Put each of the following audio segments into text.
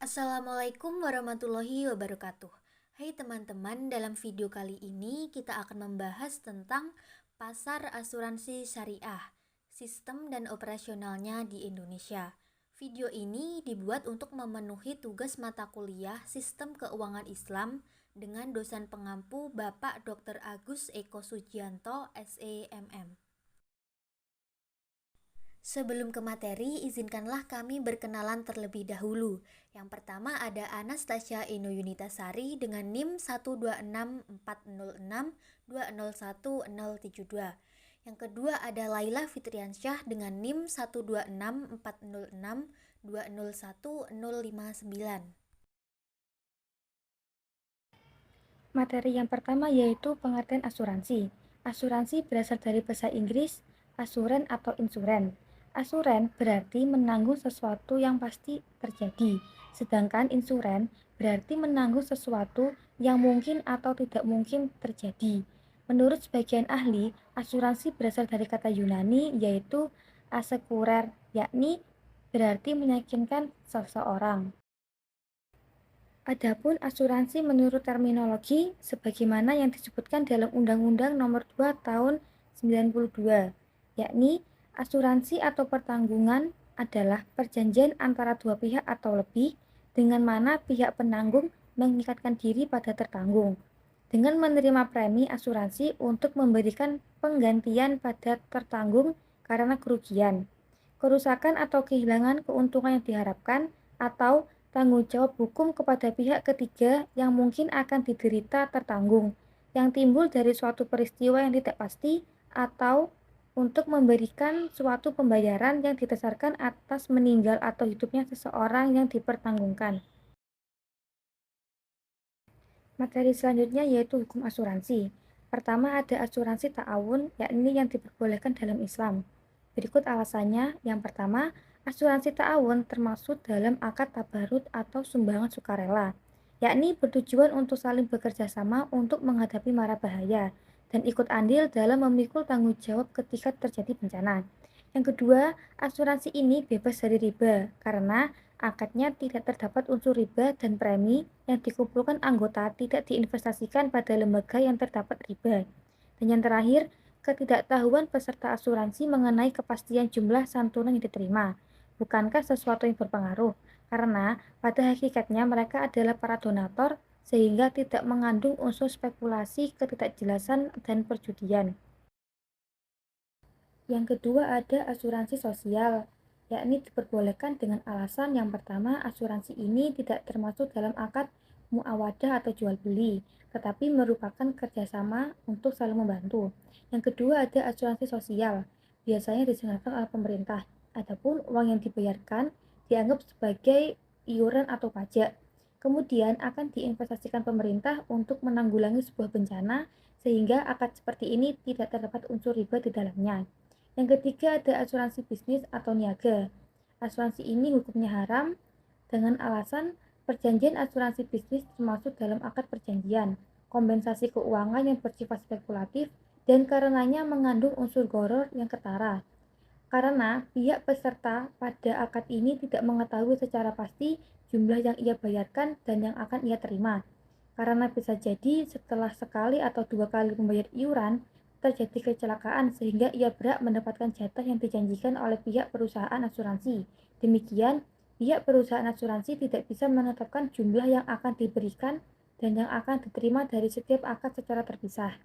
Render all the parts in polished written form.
Assalamualaikum warahmatullahi wabarakatuh. Hai teman-teman, dalam video kali ini kita akan membahas tentang pasar asuransi syariah, sistem dan operasionalnya di Indonesia. Video ini dibuat untuk memenuhi tugas mata kuliah Sistem Keuangan Islam dengan dosen pengampu Bapak Dr. Agus Eko Sujianto, SEMM. Sebelum ke materi, izinkanlah kami berkenalan terlebih dahulu. Yang pertama ada Anastasia Eno Yunitasari dengan NIM 1264062017072. Yang kedua ada Laila Fitriansyah dengan NIM 1264062010059. Materi yang pertama yaitu pengertian asuransi. Asuransi berasal dari bahasa Inggris asuren atau insuren. Asuren berarti menanggung sesuatu yang pasti terjadi, sedangkan insuren berarti menanggung sesuatu yang mungkin atau tidak mungkin terjadi. Menurut sebagian ahli, asuransi berasal dari kata Yunani yaitu asekurer, yakni berarti meyakinkan seseorang. Adapun asuransi menurut terminologi sebagaimana yang disebutkan dalam Undang-Undang Nomor 2 Tahun 92, yakni asuransi atau pertanggungan adalah perjanjian antara dua pihak atau lebih dengan mana pihak penanggung mengikatkan diri pada tertanggung dengan menerima premi asuransi untuk memberikan penggantian pada tertanggung karena kerugian, kerusakan atau kehilangan keuntungan yang diharapkan, atau tanggung jawab hukum kepada pihak ketiga yang mungkin akan diderita tertanggung, yang timbul dari suatu peristiwa yang tidak pasti, atau untuk memberikan suatu pembayaran yang didasarkan atas meninggal atau hidupnya seseorang yang dipertanggungkan. Materi selanjutnya yaitu hukum asuransi. Pertama ada asuransi ta'awun, yakni yang diperbolehkan dalam Islam. Berikut alasannya. Yang pertama, asuransi ta'awun termasuk dalam akad tabarut atau sumbangan sukarela, yakni bertujuan untuk saling bekerja sama untuk menghadapi mara bahaya dan ikut andil dalam memikul tanggung jawab ketika terjadi bencana. Yang kedua, asuransi ini bebas dari riba karena akadnya tidak terdapat unsur riba dan premi yang dikumpulkan anggota tidak diinvestasikan pada lembaga yang terdapat riba. Dan yang terakhir, ketidaktahuan peserta asuransi mengenai kepastian jumlah santunan yang diterima. Bukankah sesuatu yang berpengaruh? Karena pada hakikatnya mereka adalah para donatur sehingga tidak mengandung unsur spekulasi, ketidakjelasan, dan perjudian. Yang kedua ada asuransi sosial, yakni diperbolehkan dengan alasan yang pertama asuransi ini tidak termasuk dalam akad muawadah atau jual beli, tetapi merupakan kerjasama untuk saling membantu. Yang kedua ada asuransi sosial, biasanya diselenggarakan oleh pemerintah. Adapun uang yang dibayarkan dianggap sebagai iuran atau pajak. Kemudian akan diinvestasikan pemerintah untuk menanggulangi sebuah bencana sehingga akad seperti ini tidak terdapat unsur riba di dalamnya. Yang ketiga ada asuransi bisnis atau niaga. Asuransi ini hukumnya haram dengan alasan perjanjian asuransi bisnis termasuk dalam akad perjanjian, kompensasi keuangan yang bersifat spekulatif, dan karenanya mengandung unsur gharar yang ketara. Karena pihak peserta pada akad ini tidak mengetahui secara pasti jumlah yang ia bayarkan dan yang akan ia terima. Karena bisa jadi setelah sekali atau dua kali membayar iuran, terjadi kecelakaan sehingga ia berhak mendapatkan jatah yang dijanjikan oleh pihak perusahaan asuransi. Demikian, pihak perusahaan asuransi tidak bisa menetapkan jumlah yang akan diberikan dan yang akan diterima dari setiap akad secara terpisah.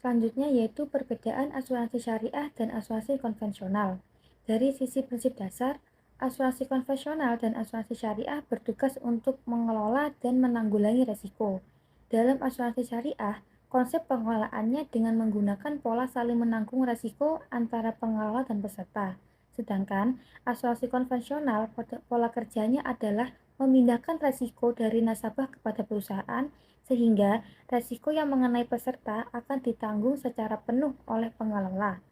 Selanjutnya yaitu perbedaan asuransi syariah dan asuransi konvensional. Dari sisi prinsip dasar, asuransi konvensional dan asuransi syariah bertugas untuk mengelola dan menanggulangi risiko. Dalam asuransi syariah, konsep pengelolaannya dengan menggunakan pola saling menanggung risiko antara pengelola dan peserta. Sedangkan asuransi konvensional, pola kerjanya adalah memindahkan risiko dari nasabah kepada perusahaan sehingga risiko yang mengenai peserta akan ditanggung secara penuh oleh pengelola.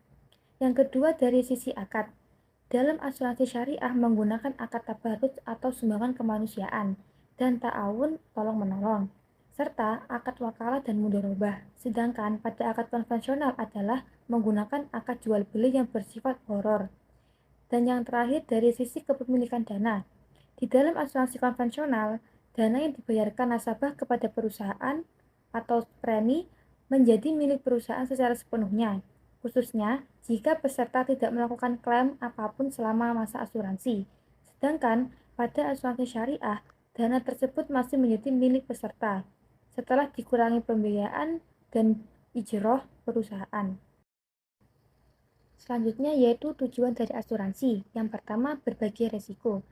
Yang kedua dari sisi akad. Dalam asuransi syariah menggunakan akad tabarut atau sumbangan kemanusiaan dan ta'awun tolong-menolong, serta akad wakalah dan mudharabah. Sedangkan pada akad konvensional adalah menggunakan akad jual beli yang bersifat horor. Dan yang terakhir dari sisi kepemilikan dana. Di dalam asuransi konvensional, dana yang dibayarkan nasabah kepada perusahaan atau premi menjadi milik perusahaan secara sepenuhnya, khususnya jika peserta tidak melakukan klaim apapun selama masa asuransi. Sedangkan pada asuransi syariah, dana tersebut masih menjadi milik peserta setelah dikurangi pembiayaan dan ijroh perusahaan. Selanjutnya yaitu tujuan dari asuransi. Yang pertama, berbagi resiko.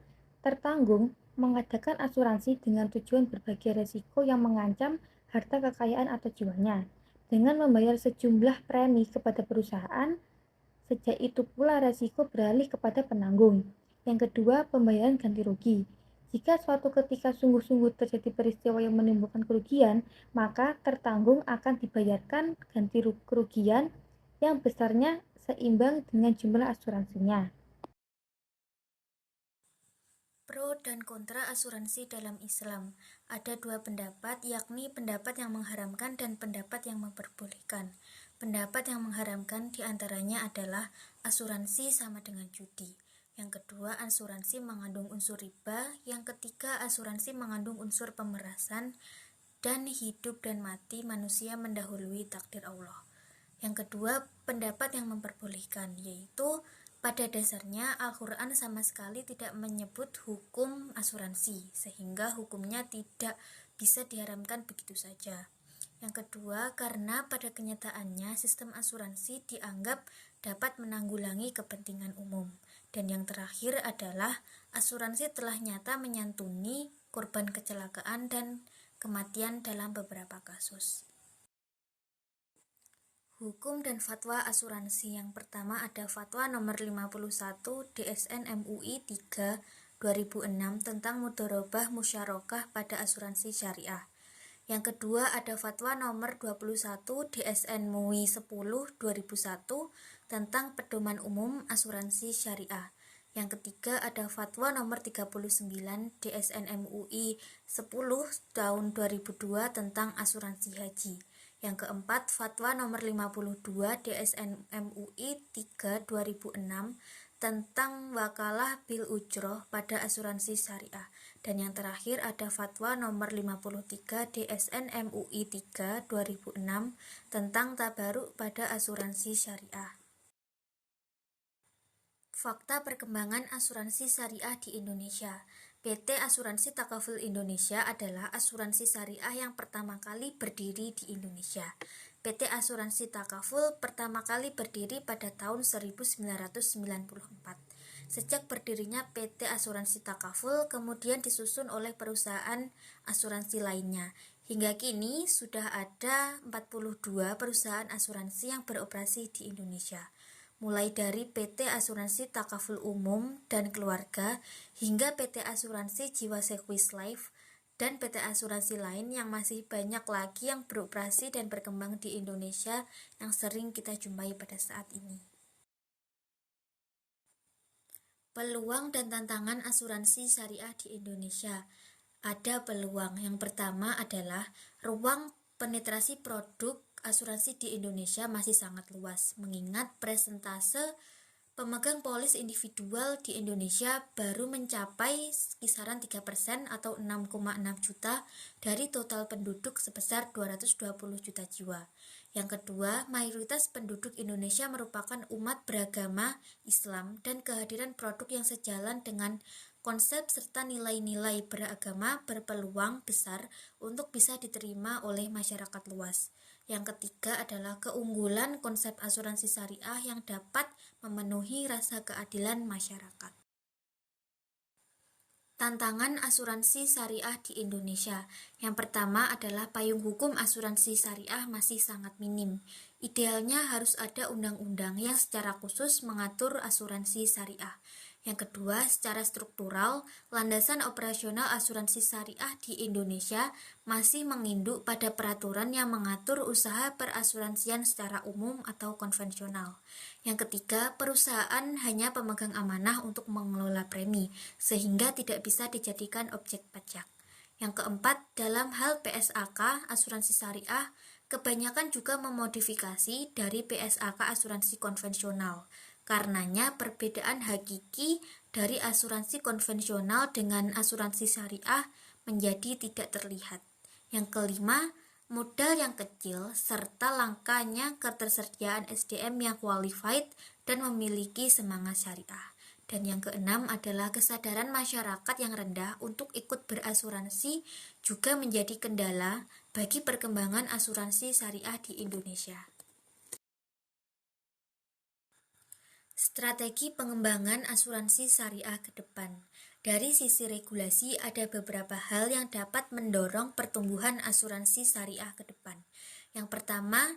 Tertanggung mengadakan asuransi dengan tujuan berbagi resiko yang mengancam harta kekayaan atau jiwanya. Dengan membayar sejumlah premi kepada perusahaan, sejak itu pula resiko beralih kepada penanggung. Yang kedua, pembayaran ganti rugi. Jika suatu ketika sungguh-sungguh terjadi peristiwa yang menimbulkan kerugian, maka tertanggung akan dibayarkan ganti kerugian yang besarnya seimbang dengan jumlah asuransinya. Pro dan kontra asuransi dalam Islam. Ada dua pendapat, yakni pendapat yang mengharamkan dan pendapat yang memperbolehkan. Pendapat yang mengharamkan diantaranya adalah asuransi sama dengan judi. Yang kedua, asuransi mengandung unsur riba. Yang ketiga, asuransi mengandung unsur pemerasan. Dan hidup dan mati manusia mendahului takdir Allah. Yang kedua, pendapat yang memperbolehkan, yaitu pada dasarnya Al-Quran sama sekali tidak menyebut hukum asuransi, sehingga hukumnya tidak bisa diharamkan begitu saja. Yang kedua, karena pada kenyataannya sistem asuransi dianggap dapat menanggulangi kepentingan umum. Dan yang terakhir adalah asuransi telah nyata menyantuni korban kecelakaan dan kematian dalam beberapa kasus. Hukum dan fatwa asuransi. Yang pertama ada fatwa nomor 51 DSN MUI 3 2006 tentang mudharabah musyarakah pada asuransi syariah. Yang kedua ada fatwa nomor 21 DSN MUI 10 2001 tentang pedoman umum asuransi syariah. Yang ketiga ada fatwa nomor 39 DSN MUI 10 tahun 2002 tentang asuransi haji. Yang keempat, fatwa nomor 52 DSN MUI 3 2006 tentang wakalah bil ujroh pada asuransi syariah. Dan yang terakhir ada fatwa nomor 53 DSN MUI 3 2006 tentang tabaruk pada asuransi syariah. Fakta perkembangan asuransi syariah di Indonesia. PT Asuransi Takaful Indonesia adalah asuransi syariah yang pertama kali berdiri di Indonesia. PT Asuransi Takaful pertama kali berdiri pada tahun 1994. Sejak berdirinya PT Asuransi Takaful kemudian disusun oleh perusahaan asuransi lainnya. Hingga kini sudah ada 42 perusahaan asuransi yang beroperasi di Indonesia, mulai dari PT Asuransi Takaful Umum dan Keluarga hingga PT Asuransi Jiwa Sequis Life dan PT asuransi lain yang masih banyak lagi yang beroperasi dan berkembang di Indonesia yang sering kita jumpai pada saat ini. Peluang dan tantangan asuransi syariah di Indonesia. Ada peluang. Yang pertama adalah ruang penetrasi produk asuransi di Indonesia masih sangat luas, mengingat persentase pemegang polis individual di Indonesia baru mencapai kisaran 3% atau 6,6 juta dari total penduduk sebesar 220 juta jiwa. Yang kedua, mayoritas penduduk Indonesia merupakan umat beragama Islam dan kehadiran produk yang sejalan dengan konsep serta nilai-nilai beragama berpeluang besar untuk bisa diterima oleh masyarakat luas. Yang ketiga adalah keunggulan konsep asuransi syariah yang dapat memenuhi rasa keadilan masyarakat. Tantangan asuransi syariah di Indonesia. Yang pertama adalah payung hukum asuransi syariah masih sangat minim. Idealnya harus ada undang-undang yang secara khusus mengatur asuransi syariah. Yang kedua, secara struktural, landasan operasional asuransi syariah di Indonesia masih menginduk pada peraturan yang mengatur usaha perasuransian secara umum atau konvensional. Yang ketiga, perusahaan hanya pemegang amanah untuk mengelola premi, sehingga tidak bisa dijadikan objek pajak. Yang keempat, dalam hal PSAK, asuransi syariah, kebanyakan juga memodifikasi dari PSAK asuransi konvensional. Karenanya perbedaan hakiki dari asuransi konvensional dengan asuransi syariah menjadi tidak terlihat. Yang kelima, modal yang kecil serta langkanya ketersediaan SDM yang qualified dan memiliki semangat syariah. Dan yang keenam adalah kesadaran masyarakat yang rendah untuk ikut berasuransi juga menjadi kendala bagi perkembangan asuransi syariah di Indonesia. Strategi pengembangan asuransi syariah ke depan. Dari sisi regulasi ada beberapa hal yang dapat mendorong pertumbuhan asuransi syariah ke depan. Yang pertama,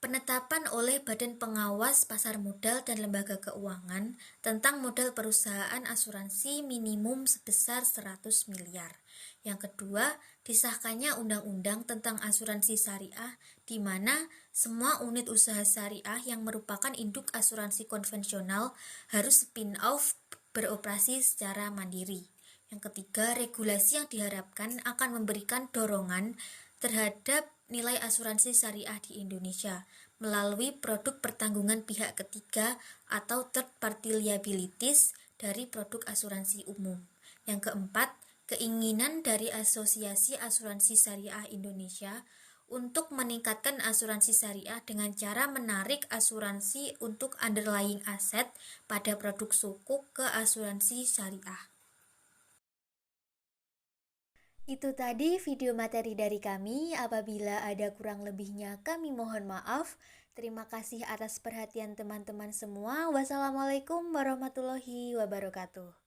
penetapan oleh Badan Pengawas Pasar Modal dan Lembaga Keuangan tentang modal perusahaan asuransi minimum sebesar 100 miliar. Yang kedua, disahkannya undang-undang tentang asuransi syariah di mana semua unit usaha syariah yang merupakan induk asuransi konvensional harus spin-off beroperasi secara mandiri. Yang ketiga, regulasi yang diharapkan akan memberikan dorongan terhadap nilai asuransi syariah di Indonesia melalui produk pertanggungan pihak ketiga atau third party liabilities dari produk asuransi umum. Yang keempat, keinginan dari Asosiasi Asuransi Syariah Indonesia untuk meningkatkan asuransi syariah dengan cara menarik asuransi untuk underlying aset pada produk sukuk ke asuransi syariah. Itu tadi video materi dari kami. Apabila ada kurang lebihnya, kami mohon maaf. Terima kasih atas perhatian teman-teman semua. Wassalamualaikum warahmatullahi wabarakatuh.